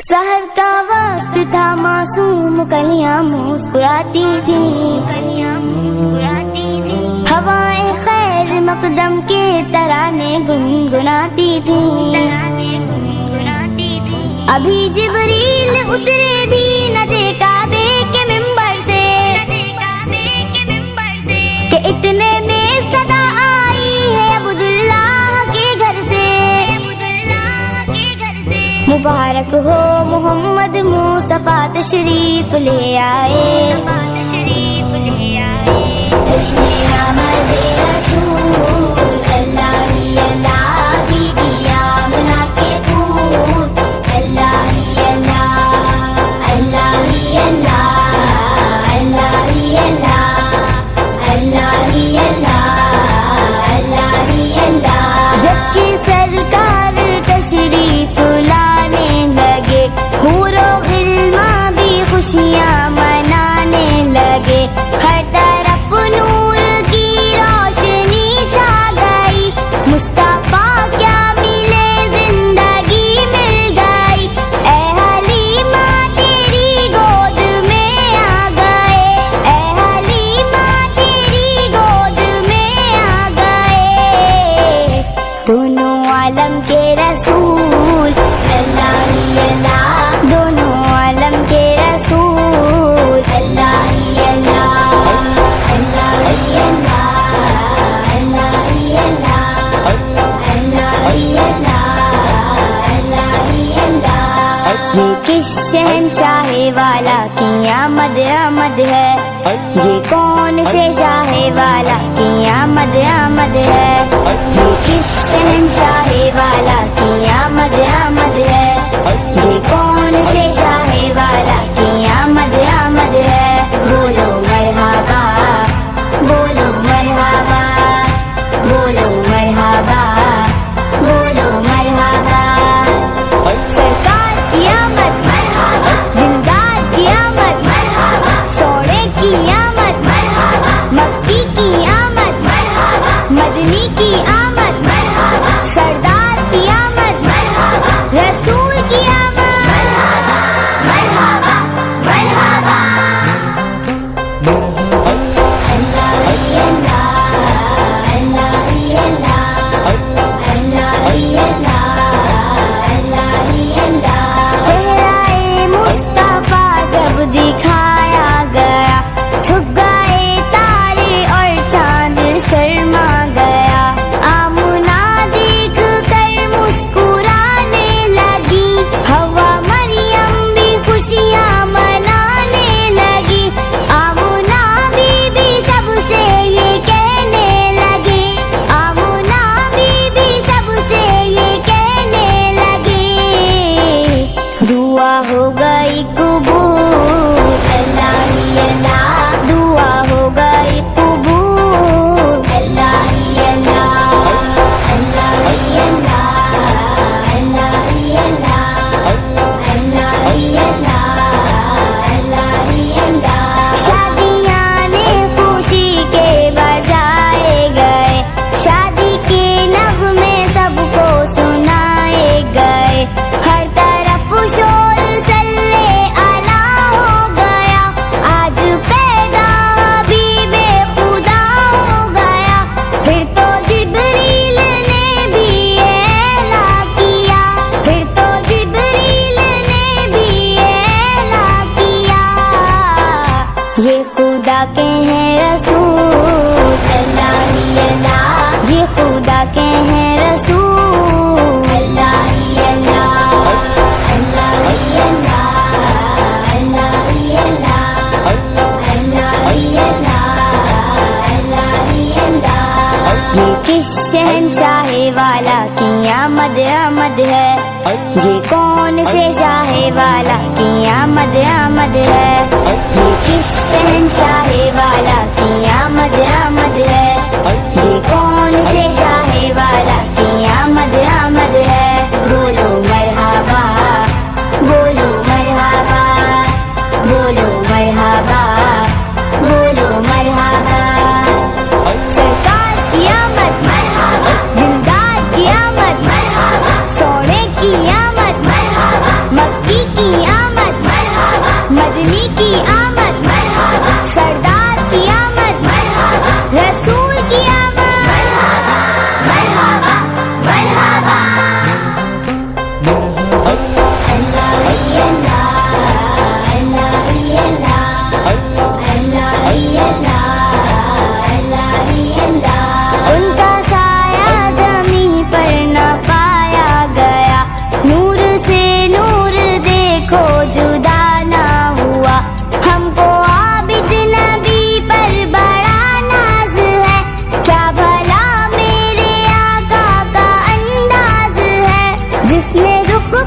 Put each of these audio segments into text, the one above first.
سحر کا وقت تھا، معصوم کلیاں مسکراتی تھیں، ہوائیں خیر مقدم کے ترانے گنگناتی تھیں۔ ابھی جبریل اترے بھی نہ تھے کعبے کے ممبر سے کہ اتنے میں صدا آئی ہے عبداللہ کے گھر سے۔ مبارک ہو محمد مصطفیٰ تشریف لے آئے، جشن آمد رسول اللہ ہی اللہ بی بی آمنہ کے پھول، اللہ ہی اللہ، اللہ ہی اللہ، اللہ ہی اللہ، اللہ ہی اللہ، اللہ ہی اللہ۔ جب کہ سرکار تشریف لانے لگے، حور و غلمان بھی خوشیاں منانے لگے، ہر طرف نور کی روشنی چھا گئی، مصطفیٰ کیا ملے زندگی مل گئی، اے حلیمہ تیری گود میں آ گئے، اے حلیمہ تیری گود میں آ گئے، دونوں عالم کے رسول اللہ ہی اللہ، دونوں عالم کے رسول اللہ ہی اللہ، اللہ ہی اللہ، اللہ ہی اللہ، اللہ ہی اللہ، اللہ ہی اللہ۔ یہ کس شہنشاہ والا کی آمد آمد ہے، یہ کون سے شاہ والا کی آمد آمد ہے، یہ کس شہنشاہ والا کی آمد آمد ہے، یہ کون سے شاہ والا کی آمد آمد ہے۔ بولو مرحبا، بولو مرحبا، بولو مرحبا، بولو مرحبا، سرکار کی آمد مرحبا، دلدار کی آمد مرحبا، سوڑے کی آمد مرحبا، مکی کی آمد مرحبا، مدنی کی آمد مرحبا، سردار کی آمد مرحبا، رسول کی آمد مرحبا، مرحبا، مرحبا، اللہ ہی اللہ، اللہ ہی اللہ، اللہ ہی اللہ، اللہ ہی اللہ۔ چہرہ مصطفیٰ جب دکھایا گیا، چھپ گئے تارے اور چاند شرما گیا، آمنہ دیکھ کر مسکرانے لگی، ہوا مریم بھی خوشیاں منانے لگی، آمنہ بی بی سب سے یہ کہنے لگی، آمنہ بی بی سب سے یہ کہنے لگی، دعا ہو گئی قبول، اللہ ہی اللہ، دعا ہو گئی قبول، اللہ ہی اللہ، اللہ ہی اللہ، اللہ ہی اللہ، اللہ ہی اللہ، اللہ ہی اللہ۔ شادیاں نے خوشی کے بجائے گئے، شادی کے نغمے سب کو سنائے گئے، ہر طرف شور صلی علی ہو گیا، آج پیدا حبیب خدا ہو گیا، پھر تو جبریل نے بھی اعلان کیا، پھر تو جبریل نے بھی اعلان کیا، یہ خدا کے ہیں رسول اللہ ہی اللہ، یہ خدا کے ہیں رسول اللہ ہی اللہ، اللہ ہی اللہ، اللہ ہی اللہ، اللہ ہی اللہ، اللہ ہی اللہ۔ یہ کس شہنشاہ والا کی آمد آمد ہے، یہ کون سے شاہ والا کی آمد آمد ہے، یہ کس شہنشاہ والا کی آمد آمد ہے، یہ کون سے شاہ والا کی آمد آمد ہے۔ بولو مرحبا، بولو مرحبا، بولو مرحبا، بولو مرحبا، سرکار کی آمد مرحبا، دلدار کی آمد مرحبا، سونے کی آمد مرحبا، مکی کی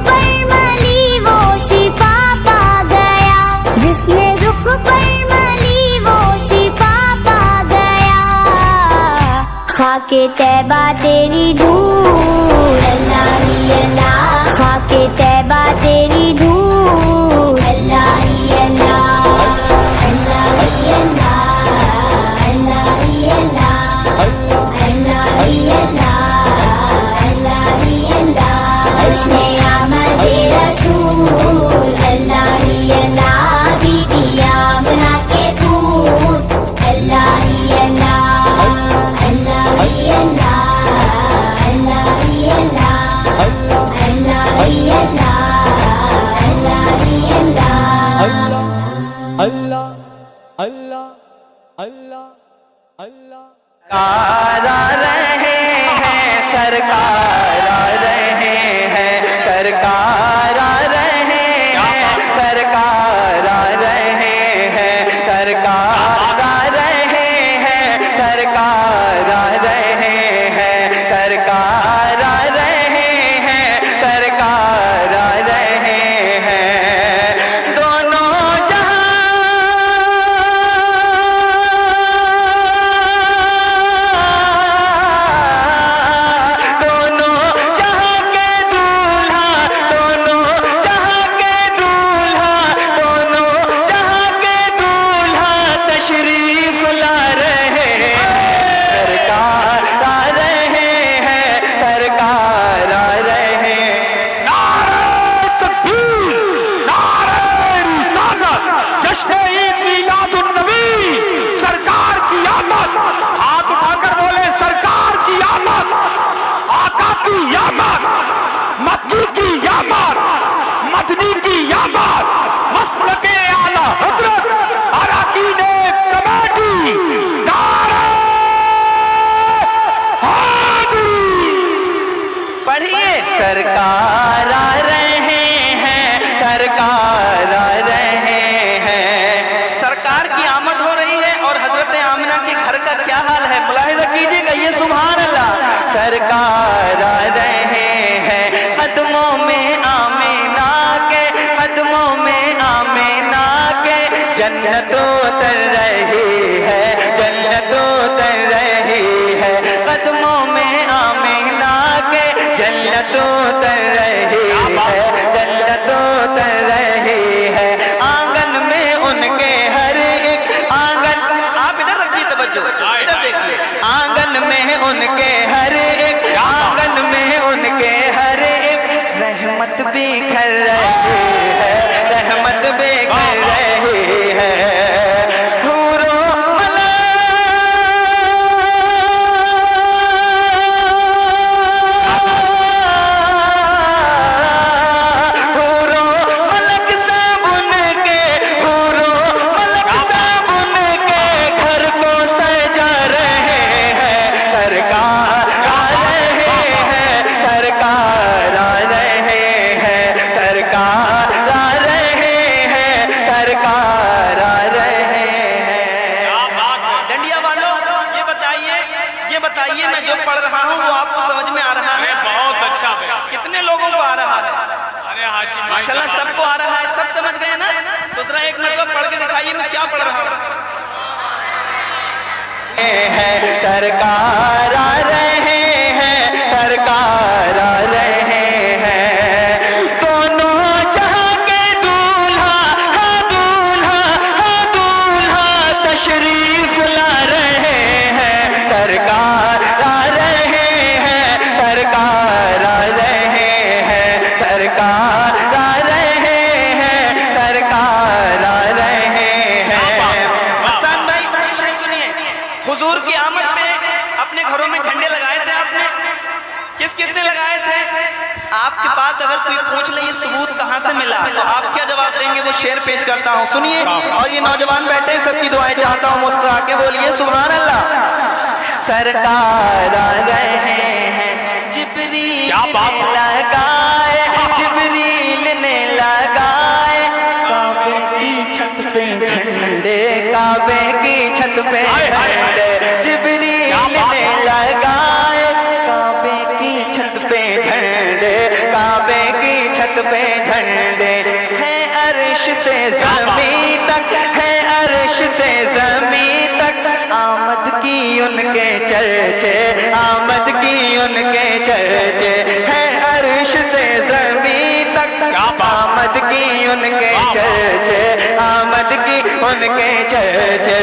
پر ملی وہ شفا پا گیا، جس نے رخ پر ملی وہ شفا پا گیا، خاک طیبہ تیری دھول اللہ ہی اللہ، خاک طیبہ تیری دھول اللہ ہی اللہ، اللہ ہی اللہ، اللہ ہی اللہ، اللہ ہی اللہ، اللہ ہی اللہ، حسن آمد رسول اللہ ہی اللہ، بی بی آمنہ کے پھول اللہ ہی اللہ، اللہ ہی اللہ، اللہ ہی اللہ، اللہ ہی اللہ، اللہ ہی اللہ۔ اللہ اللہ اللہ اللہ سرکار آ رہے ہیں، سرکار آ رہے ہیں، سرکار آ رہے ہیں، سرکار آ رہے ہیں، سرکار آ رہے ہیں، سرکار آ رہے ہیں، سرکار آ رہے ہیں، سرکار آ رہے ہیں، دونوں مکی کی یامات، مدنی کی یامات، مسلک اعلیٰ حضرت اراکین کمیٹی نعرہ حیدری۔ پڑھیے سرکار آ رہے ہیں، سرکار آ رہے ہیں، سرکار کی آمد ہو رہی ہے اور حضرت آمنہ کے گھر کا کیا حال ہے ملاحظہ کیجئے گا، یہ سبحان اللہ، سرکار آ رہے ہیں، قدموں میں آمینہ کے، قدموں میں آمینہ کے، جنت اتر رہی ہے، جنت اتر رہی ہے، قدموں میں آمینہ کے، جنت اتر رہی ہے، جنت اتر رہی ہے، آنگن میں ان کے ہر ایک آنگن، آپ ادھر رکھیے توجہ، ادھر دیکھیے، آنگن میں ان کے ہر ایک، آنگن میں ان کے ہر ایک رحمت بکھر رہی ہے، رحمت بکھر رہی ہے، حور و ملک سب ان کے، حور و ملک سب ان کے گھر کو سجا رہے ہیں، سرکار آ رہے ہیں، سرکار آ رہے ہیں، سرکار آ رہے ہیں، سرکار آ رہے ہیں۔ ڈنڈیا والوں یہ بتائیے میں جو پڑھ رہا ہوں وہ آپ کو سمجھ میں آ رہا ہے؟ بہت اچھا بھائی، کتنے لوگوں کو آ رہا ہے؟ ارے ہاشم ماشاءاللہ سب کو آ رہا ہے، سب سمجھ گئے نا؟ دوسرا ایک مرتبہ پڑھ کے دکھائیے میں کیا پڑھ رہا ہوں۔ سرکار آ رہے ہیں، سرکار آ رہے ہیں، دونوں جہاں کے دولہا، ہاں دولہا، ہاں دولہا تشریف لا رہے ہیں، سرکار آ رہے ہیں، سرکار آ رہے ہیں، سرکار آ رہے ہیں، سرکار آ رہے ہیں۔ مستان بھائی یہ شعر سنیے، حضور کی آمد پہ اپنے گھروں میں جھنڈے لگائے تھے آپ نے؟ کس کس نے لگائے تھے؟ آپ کے پاس اگر کوئی پوچھ لے یہ ثبوت کہاں سے ملا تو آپ کیا جواب دیں گے؟ وہ شعر پیش کرتا ہوں، سنیے، اور یہ نوجوان بیٹھے ہیں سب کی دعائیں چاہتا ہوں، مسکرا کے بولیے سبحان اللہ۔ سرکار آ رہے ہیں، جبریل نے لگائے، جبریل نے لگائے، کعبے کی چھت پہ جھنڈے، کعبے کی چھت پہ جھنڈے، جبریل نے لگائے، کعبے کی چھت پہ جھنڈے، کعبے کی چھت حقیقت پہ جھنڈے ہے عرش سے زمین تک، ہے عرش سے زمین تک آمد کی ان کے چرچے، آمد کی ان کے چرچے ہے عرش سے زمین تک آمد کی ان کے چرچے، آمد کی ان کے چرچے